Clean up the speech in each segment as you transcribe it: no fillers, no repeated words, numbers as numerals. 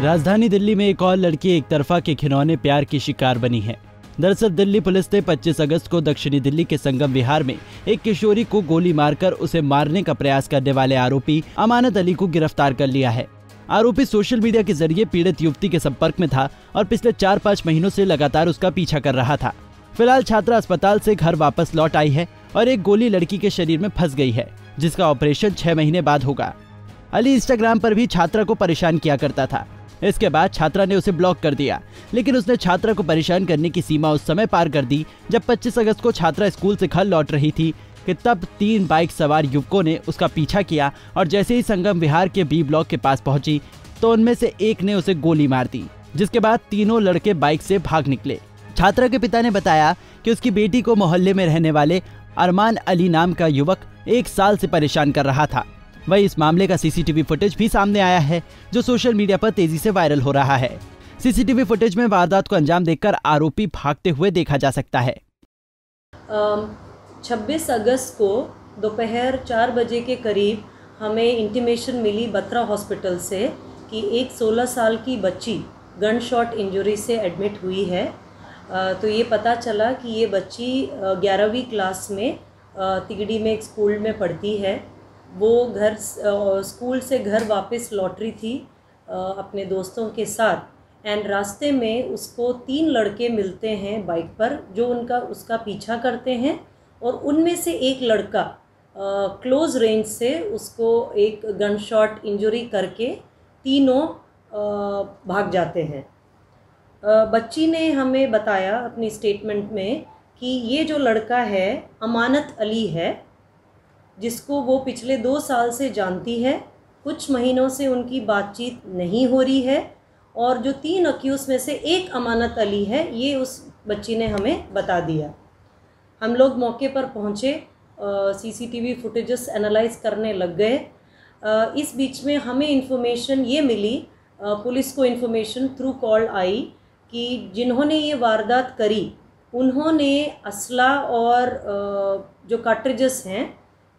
राजधानी दिल्ली में एक और लड़की एक तरफा के घिनौने प्यार की शिकार बनी है। दरअसल दिल्ली पुलिस ने 25 अगस्त को दक्षिणी दिल्ली के संगम विहार में एक किशोरी को गोली मारकर उसे मारने का प्रयास करने वाले आरोपी अमानत अली को गिरफ्तार कर लिया है। आरोपी सोशल मीडिया के जरिए पीड़ित युवती के संपर्क में था और पिछले 4-5 महीनों से लगातार उसका पीछा कर रहा था। फिलहाल छात्रा अस्पताल से घर वापस लौट आई है और एक गोली लड़की के शरीर में फंस गई है, जिसका ऑपरेशन 6 महीने बाद होगा। अली इंस्टाग्राम पर भी छात्रा को परेशान किया करता था। इसके बाद छात्रा ने उसे ब्लॉक कर दिया, लेकिन उसने छात्रा को परेशान करने की सीमा उस समय पार कर दी जब 25 अगस्त को छात्रा स्कूल से घर लौट रही थी कि तब 3 बाइक सवार युवकों ने उसका पीछा किया और जैसे ही संगम विहार के बी ब्लॉक के पास पहुंची तो उनमें से एक ने उसे गोली मार दी, जिसके बाद तीनों लड़के बाइक से भाग निकले। छात्रा के पिता ने बताया कि उसकी बेटी को मोहल्ले में रहने वाले अरमान अली नाम का युवक 1 साल से परेशान कर रहा था। वही इस मामले का सीसीटीवी फुटेज भी सामने आया है, जो सोशल मीडिया पर तेजी से वायरल हो रहा है। सीसीटीवी फुटेज में वारदात को अंजाम देकर आरोपी भागते हुए देखा जा सकता है। 26 अगस्त को दोपहर 4 बजे के करीब हमें इंटीमेशन मिली बत्रा हॉस्पिटल से कि एक 16 साल की बच्ची गन शॉट इंजरी से एडमिट हुई है। तो ये पता चला कि ये बच्ची 11वीं क्लास में तिगड़ी में एक स्कूल में पढ़ती है। वो स्कूल से घर वापस लौट रही थी अपने दोस्तों के साथ एंड रास्ते में उसको 3 लड़के मिलते हैं बाइक पर, जो उसका पीछा करते हैं और उनमें से एक लड़का क्लोज रेंज से उसको एक गन शॉट इंजरी करके तीनों भाग जाते हैं। बच्ची ने हमें बताया अपनी स्टेटमेंट में कि ये जो लड़का है अमानत अली है, जिसको वो पिछले 2 साल से जानती है। कुछ महीनों से उनकी बातचीत नहीं हो रही है और जो 3 अक्यूज में से एक अमानत अली है, ये उस बच्ची ने हमें बता दिया। हम लोग मौके पर पहुँचे, सीसीटीवी फुटेजेस एनालाइज करने लग गए। इस बीच में हमें इन्फॉर्मेशन ये मिली, पुलिस को इन्फॉर्मेशन थ्रू कॉल आई कि जिन्होंने ये वारदात करी उन्होंने असला और जो कार्ट्रिजेस हैं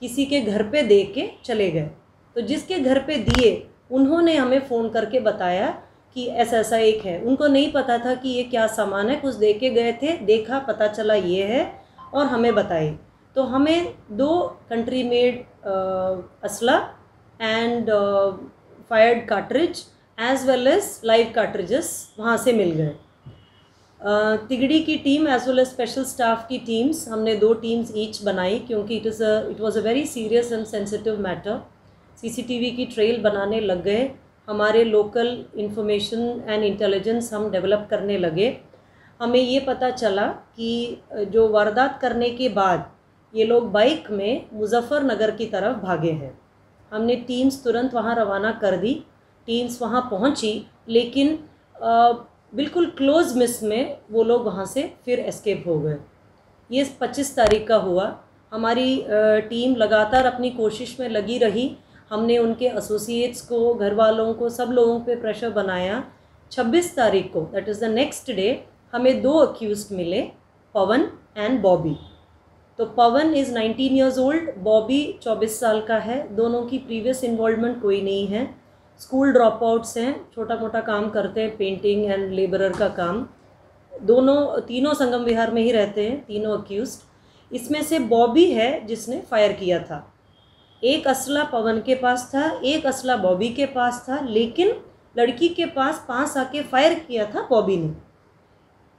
किसी के घर पे दे के चले गए। तो जिसके घर पे दिए उन्होंने हमें फ़ोन करके बताया कि ऐसा ऐसा एक है। उनको नहीं पता था कि ये क्या सामान है, कुछ दे के गए थे, देखा पता चला ये है और हमें बताई। तो हमें 2 कंट्री मेड असला and fired cartridge as well as live cartridges वहाँ से मिल गए। तिगड़ी की team as well as special staff की टीम्स, हमने 2 टीम्स ईच बनाई क्योंकि it was a very serious and sensitive matter. CCTV की ट्रेल बनाने लग गए। हमारे लोकल इंफॉर्मेशन एंड इंटेलिजेंस हम डेवलप करने लगे। हमें ये पता चला कि जो वारदात करने के बाद ये लोग बाइक में मुजफ्फरनगर की तरफ भागे हैं। हमने टीम्स तुरंत वहाँ रवाना कर दी। टीम्स वहाँ पहुँची, लेकिन बिल्कुल क्लोज मिस में वो लोग वहाँ से फिर एस्केप हो गए। ये 25 तारीख का हुआ। हमारी टीम लगातार अपनी कोशिश में लगी रही। हमने उनके एसोसिएट्स को, घर वालों को, सब लोगों पे प्रेशर बनाया। 26 तारीख को, that is the next day, हमें 2 अक्यूज्ड मिले, पवन एंड बॉबी। तो पवन इज़ 19 ईयर्स ओल्ड, बॉबी 24 साल का है। दोनों की प्रीवियस इन्वॉल्वमेंट कोई नहीं है। स्कूल ड्रॉप आउट्स हैं, छोटा मोटा काम करते हैं, पेंटिंग एंड लेबरर का काम। तीनों संगम विहार में ही रहते हैं, तीनों अक्यूज्ड। इसमें से बॉबी है जिसने फायर किया था। एक असला पवन के पास था, एक असला बॉबी के पास था, लेकिन लड़की के पास आके फायर किया था बॉबी ने।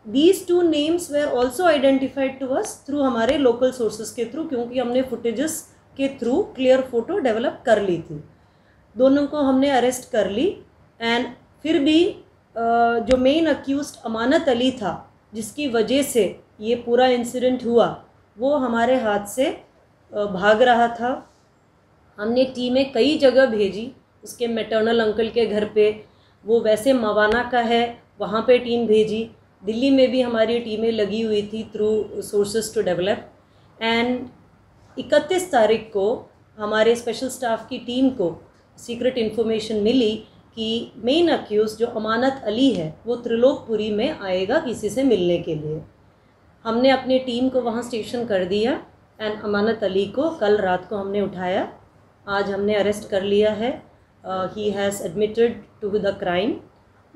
These 2 names were also identified to us through हमारे लोकल सोर्सेज के थ्रू, क्योंकि हमने फुटेजेस के थ्रू क्लियर फोटो डेवलप कर ली थी। दोनों को हमने अरेस्ट कर ली एंड फिर भी जो मेन अक्यूज्ड अमानत अली था, जिसकी वजह से ये पूरा इंसिडेंट हुआ, वो हमारे हाथ से भाग रहा था। हमने टीमें कई जगह भेजी, उसके मैटरनल अंकल के घर पे, वो वैसे मवाना का है, वहाँ पे टीम भेजी। दिल्ली में भी हमारी टीमें लगी हुई थी through sources to develop. And 31 तारीख को हमारे स्पेशल स्टाफ की टीम को सीक्रेट इन्फॉर्मेशन मिली कि मेन अक्यूज जो अमानत अली है वो त्रिलोकपुरी में आएगा किसी से मिलने के लिए। हमने अपनी टीम को वहाँ स्टेशन कर दिया एंड अमानत अली को कल रात को हमने उठाया। आज हमने अरेस्ट कर लिया है। He has admitted to the crime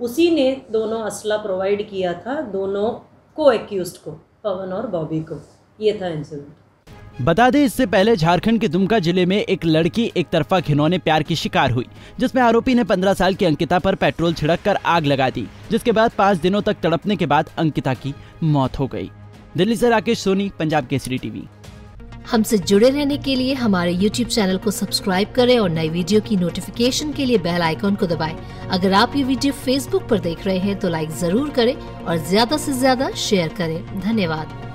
उसी ने दोनों असला प्रोवाइड किया था दोनों को एक्यूज्ड को, पवन और बॉबी को। ये था इंसिडेंट। बता दें, इससे पहले झारखंड के दुमका जिले में एक लड़की एक तरफा घिनौने प्यार की शिकार हुई, जिसमें आरोपी ने 15 साल की अंकिता पर पेट्रोल छिड़ककर आग लगा दी, जिसके बाद 5 दिनों तक तड़पने के बाद अंकिता की मौत हो गई। दिल्ली से राकेश सोनी, पंजाब केसरी टीवी। हमसे जुड़े रहने के लिए हमारे YouTube चैनल को सब्सक्राइब करें और नई वीडियो की नोटिफिकेशन के लिए बेल आइकॉन को दबाएं। अगर आप ये वीडियो Facebook पर देख रहे हैं तो लाइक जरूर करें और ज्यादा से ज्यादा शेयर करें। धन्यवाद।